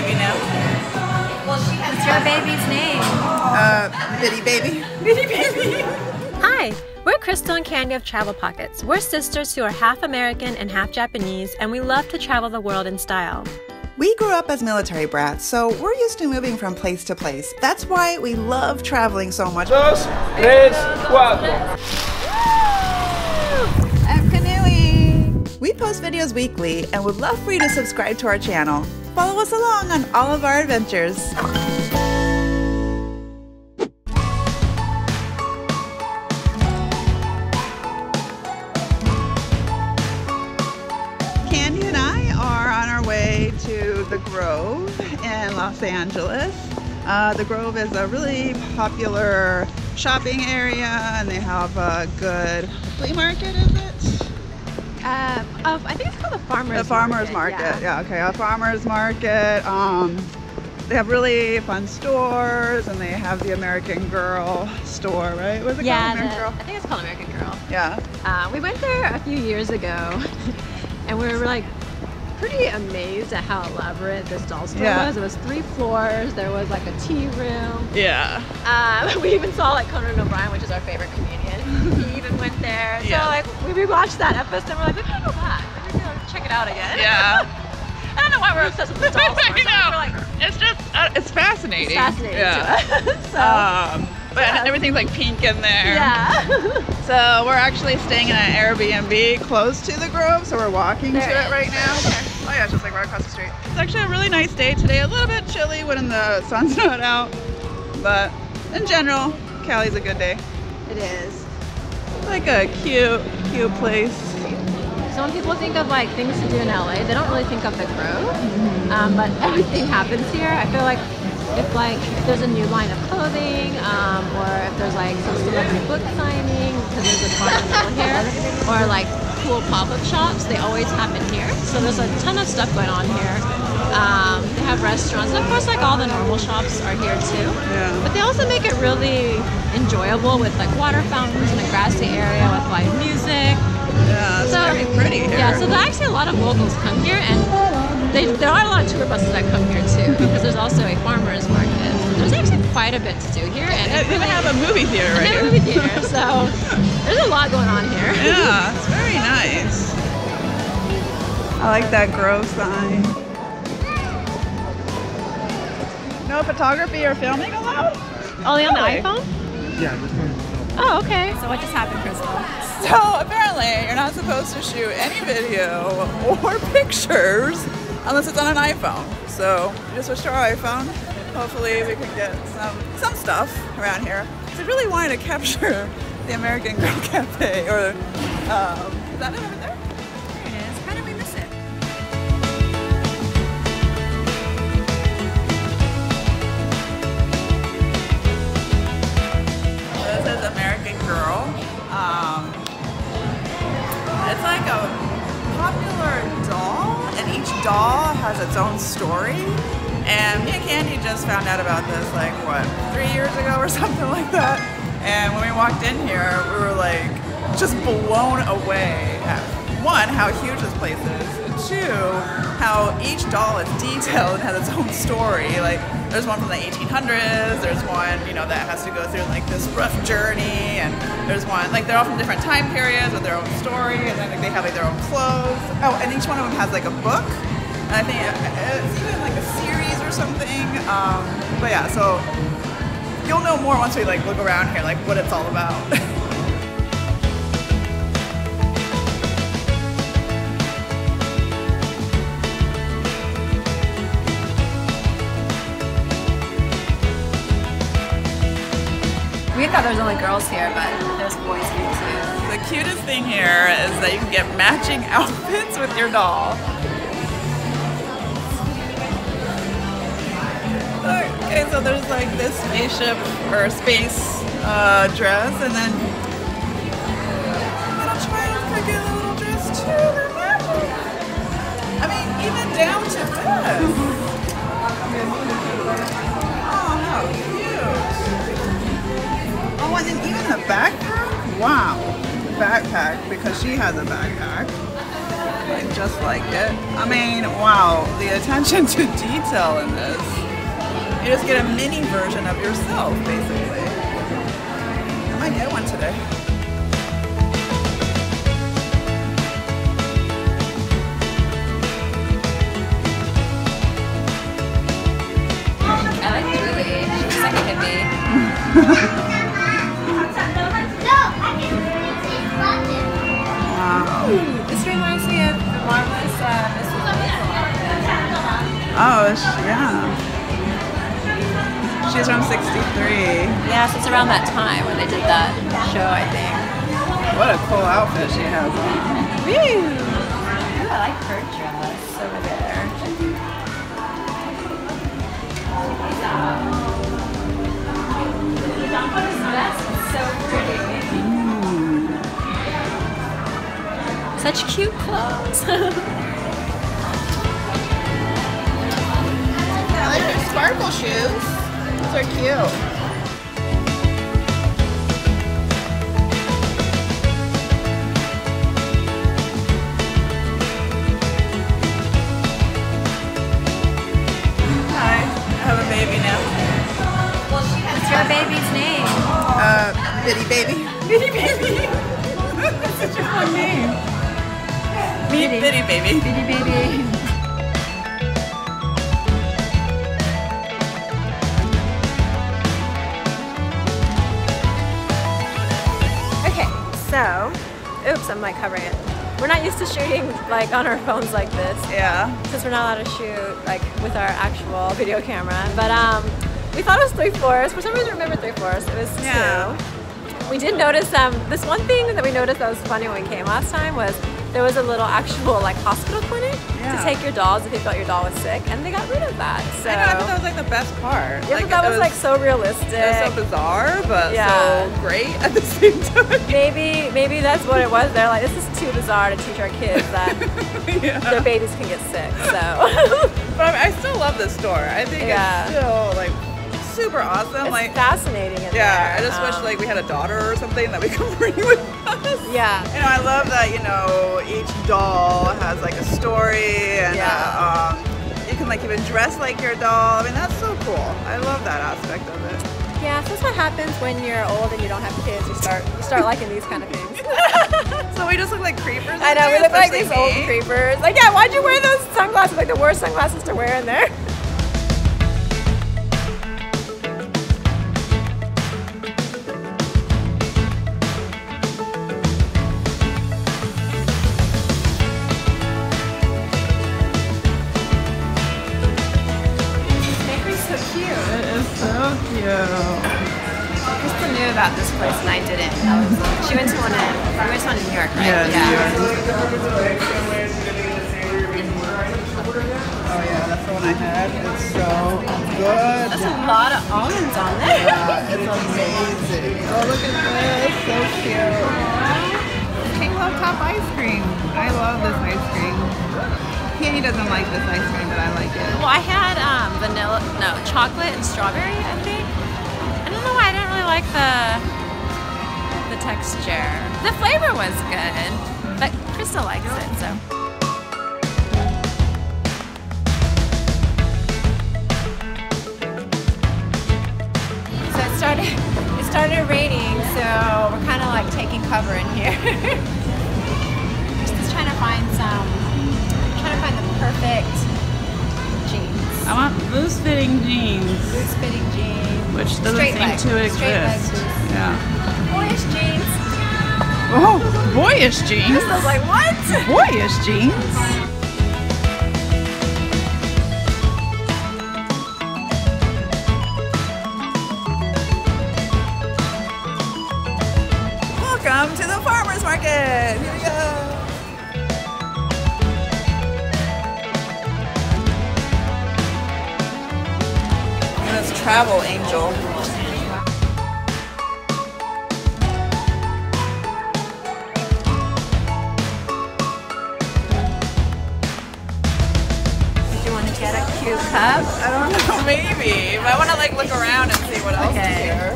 baby now. Well, what's your baby's name? Bitty baby. Bitty baby. Hi, we're Crystal and Candy of Travel Pockets. We're sisters who are half American and half Japanese, and we love to travel the world in style. We grew up as military brats, so we're used to moving from place to place. That's why we love traveling so much. Dos, tres, cuatro. I'm canoeing! We post videos weekly and would love for you to subscribe to our channel. Follow us along on all of our adventures. Candy and I are on our way to the Grove in Los Angeles. The Grove is a really popular shopping area, and they have a good flea market, is it? I think it's called the Farmer's Market. The Farmer's Market, yeah, okay, a Farmer's Market. They have really fun stores, and they have the American Girl store, right? What's it called? American Girl? I think it's called American Girl. Yeah. We went there a few years ago, and we were like pretty amazed at how elaborate this doll store was. It was 3 floors. There was like a tea room. Yeah. We even saw like Conan O'Brien, which is our favorite comedian. He even went there. So like we rewatched that episode and we're like, we gotta go back. We're gonna check it out again. Yeah. I don't know why we're obsessed with the doll store. I know. Like, it's just, it's fascinating. it's fascinating to us. But everything's like pink in there. Yeah. So we're actually staying in an Airbnb close to the Grove, so we're walking to it right now. Oh yeah, it's just like right across the street. It's actually a really nice day today. A little bit chilly when the sun's not out, but in general, Cali's a good day. It is. Like a cute place. So when people think of like things to do in LA, they don't really think of the Grove, but everything happens here. I feel like if there's a new line of clothing, or if there's like some celebrity book signing, because there's a bar in the middle here, or like cool pop-up shops, they always happen here. So there's a ton of stuff going on here. They have restaurants, and of course like all the normal shops are here too. Yeah. But they also make it really enjoyable with like water fountains and a grassy area with live music. Yeah, it's very pretty here. Yeah, so there are actually a lot of locals come here, and there are a lot of tour buses that come here too, because there's also a farmer's market. There's actually quite a bit to do here, and they even have a movie theater right here. A movie theater, so there's a lot going on here. Yeah, it's very nice. I like that Grove sign. No photography or filming allowed? Only on the iPhone? Yeah, this one's Oh, okay. So what just happened, Crystal? So apparently you're not supposed to shoot any video or pictures unless it's on an iPhone. So we just switched to our iPhone. Hopefully we can get some stuff around here. So I really wanted to capture the American Girl Cafe, or is that it over there? There it is. How did we miss it? This is American Girl. It's like a popular doll, and each doll has its own story. And me and Candy just found out about this like, what, 3 years ago or something like that. And when we walked in here, we were like just blown away at, one, how huge this place is, and two, how each doll is detailed and has its own story. Like, there's one from the 1800s, there's one, you know, that has to go through like this rough journey, and there's one, like, they're all from different time periods with their own story, and then like, they have like their own clothes. Oh, and each one of them has like a book, and I think it's even like a series or something. But yeah, so you'll know more once we like look around here, like what it's all about. We thought there was only girls here, but there's boys here too. The cutest thing here is that you can get matching outfits with your doll. Okay, so there's like this spaceship or space dress, and then I'm gonna try to get a little dress too. They're matching. I mean, even down to this. Oh, how cute. Oh, and then even the backpack? Wow. Backpack, because she has a backpack. like just like it. I mean, wow, the attention to detail in this. You just get a mini version of yourself, basically. I might get one today. I like Julie. She's like a hippie. Wow. This reminds me of the Marvelous Mrs. Oh, yeah. She's from 63. Yeah, so it's around that time when they did that show, I think. What a cool outfit she has on. Woo! Ooh, I like her dress over there. This vest is so pretty. Such cute clothes. I like her sparkle shoes. Those are cute. Hi, I have a baby now. What's your baby's name? Bitty baby. Bitty baby. That's such a fun name. Meet Bitty baby. Bitty baby. Okay, so, oops, I'm like covering it. We're not used to shooting like on our phones like this. Yeah. Since we're not allowed to shoot like with our actual video camera. But we thought it was 3/4. For some reason, I remember 3/4. It was 2. Yeah. We did notice this one thing that we noticed that was funny when we came last time was there was a little actual like hospital clinic to take your dolls if you felt your doll was sick, and they got rid of that. So I know, I thought that was like the best part. yeah, but that was like so realistic. It was so bizarre, but Yeah. so great at the same time. Maybe that's what it was. They're like, this is too bizarre to teach our kids that Yeah. their babies can get sick. So But I still love this store. I think Yeah. it's still like super awesome. it's like fascinating. In yeah, there. I just wish like we had a daughter or something that we could bring with us. Yeah. You know, I love that, you know, each doll has like a story and you can like even dress like your doll. I mean, that's so cool. I love that aspect of it. Yeah, so that's what happens when you're old and you don't have kids. You start liking these kind of things. So we just look like creepers. I know, we look like these old me. creepers. Like, yeah, why'd you wear those sunglasses? Like the worst sunglasses to wear in there. So cute. Krista knew about this place and I didn't. She went to one in New York, right? Yeah, New York. Oh yeah, that's the one I had. It's so good. That's a lot of almonds on there. Yeah, it's amazing. Oh, look at this. So cute. King Love Top ice cream. I love this ice cream. Kenny doesn't like this ice cream, but I like it. Well, I had chocolate and strawberry, I think. I don't know why I didn't really like the texture. The flavor was good, but Krista likes it, so. So it started raining, so we're kind of like taking cover in here. Krista's trying to find the perfect jeans. I want loose-fitting jeans, Loose-fitting jeans. which doesn't Straight seem leg. to Straight leg exist. jeans. Yeah. Boyish jeans. Oh, boyish jeans. I was like, what? Boyish jeans. Welcome to the farmer's market. Here we go. And it's Travel Angel. Did you want to get a cute cup? I don't know, maybe. But I want to like look around and see what else is Okay. here.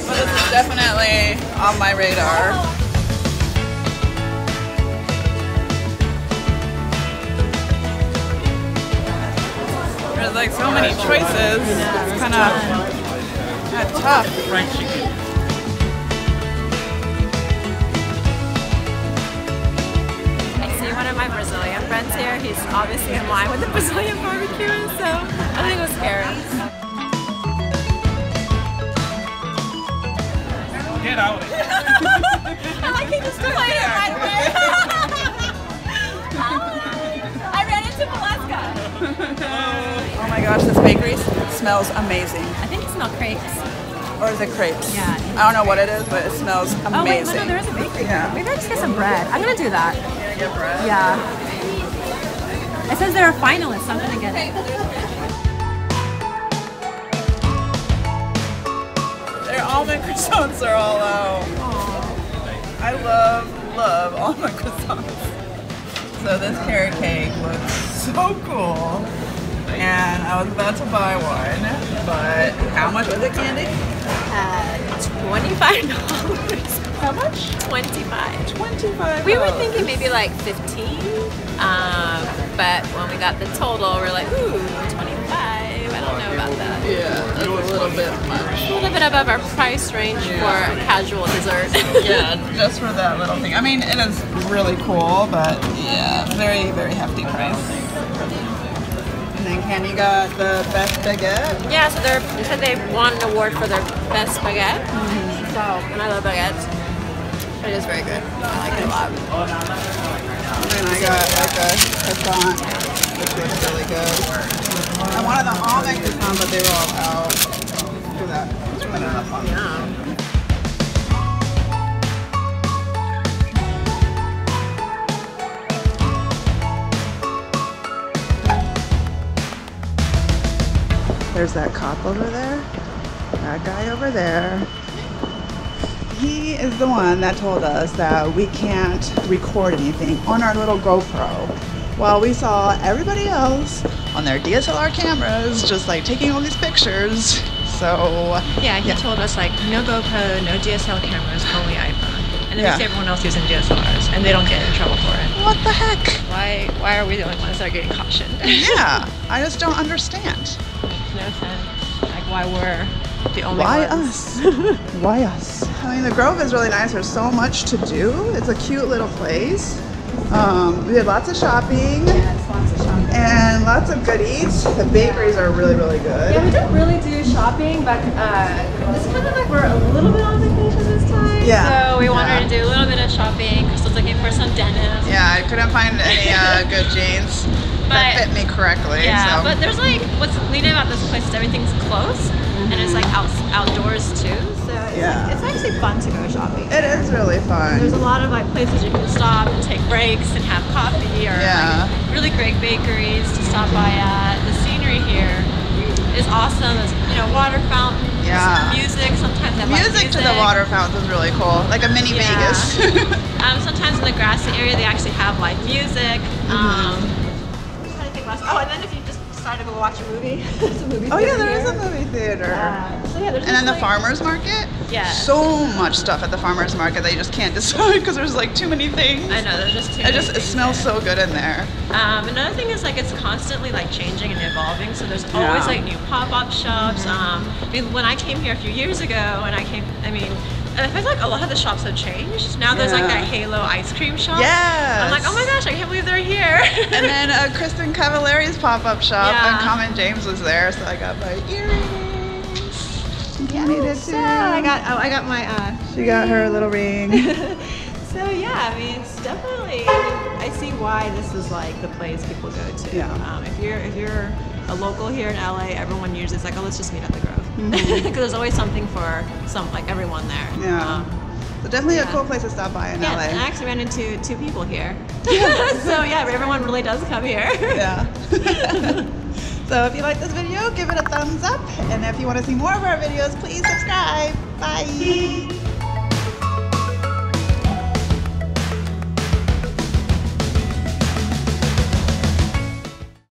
But this is definitely on my radar. There's like so many choices. It's kind of tough. Fried chicken. I see one of my Brazilian friends here. He's obviously in line with the Brazilian barbecue, so I think it was scary. Get out. I like he just played it right away. I ran into Valeska. Oh my gosh, this bakery smells amazing. I think it smells crepes. Or is it crepes? Yeah. I don't know what it is, but it smells amazing. Oh wait, no, there is a bakery. Yeah. Maybe I just get some bread. I'm gonna do that. You're gonna get bread? Yeah. It says they're finalists, so I'm gonna get it. Their almond croissants are all out. Aww. I love almond croissants. So this carrot cake looks so cool. And I was about to buy one, but how much was it, Candy? $25. How much? 25. 25. We were thinking maybe like 15, but when we got the total, we're like, ooh, 25. I don't know about that. Yeah, that's a little bit much. A little bit above our price range for a casual dessert. Yeah, just for that little thing. I mean, it is really cool, but yeah, very, very hefty price. And then Candy got the best baguette. Yeah, so they said they won an award for their best baguette. So, and I love baguettes. It is very good. I like it a lot. And then I got like a croissant, which looks really good. I wanted the almond croissant, but they were all out. Look at that. It's really not fun. Yeah. There's that cop over there. That guy over there. He is the one that told us that we can't record anything on our little GoPro. While we saw everybody else on their DSLR cameras just like taking all these pictures. So Yeah, he told us like no GoPro, no DSL cameras, only iPhone. And then we see everyone else using DSLRs and they don't get in trouble for it. What the heck? Why are we the only ones that are getting cautioned? Yeah, I just don't understand. No sense. Like why we're the only Why ones. us? Why us? I mean, the Grove is really nice. There's so much to do. It's a cute little place. We did lots of shopping. Yes, lots of shopping. And lots of goodies. The bakeries are really, really good. Yeah, we didn't really do shopping, but it's kind of like we're a little bit on vacation this time. Yeah. So we wanted to do a little bit of shopping. Crystal's looking for some denim. Yeah, I couldn't find any good jeans that fit me correctly. Yeah, so. but there's like, what's neat about this place is everything's close, and it's like outdoors too. So it's actually fun to go shopping. It is really fun. There's a lot of like places you can stop and take breaks and have coffee, or like really great bakeries to stop by at. The scenery here is awesome. There's water fountains, music. Sometimes they have music to the water fountains is really cool, like a mini Vegas. Sometimes in the grassy area they actually have live music. Oh, and then if you just decide to go watch a movie, there's a movie theater. Oh yeah, there is a movie theater. So yeah, there's and then the farmer's market. Yeah. So much stuff at the farmer's market that you just can't decide because there's like too many things. I know, there's just too many things. It smells so good in there. Another thing is like it's constantly like changing and evolving. So there's always like new pop-up shops. I mean, when I came here a few years ago, I feel like a lot of the shops have changed. Now there's like that Halo ice cream shop. Yes. I'm like, oh my gosh, I can't believe they're here. And then Kristen Cavallari's pop-up shop, and Common James was there, so I got my earrings. Candy did too. I got my. She got her little ring. So yeah, I mean, it's definitely. I see why this is like the place people go to. Yeah. If you're a local here in LA, everyone usually is like, oh, let's just meet at the Grove. Because there's always something for everyone there. Yeah. So definitely a cool place to stop by in LA. And I actually ran into 2 people here. So yeah, everyone really does come here. Yeah. So if you like this video, give it a thumbs up. And if you want to see more of our videos, please subscribe. Bye.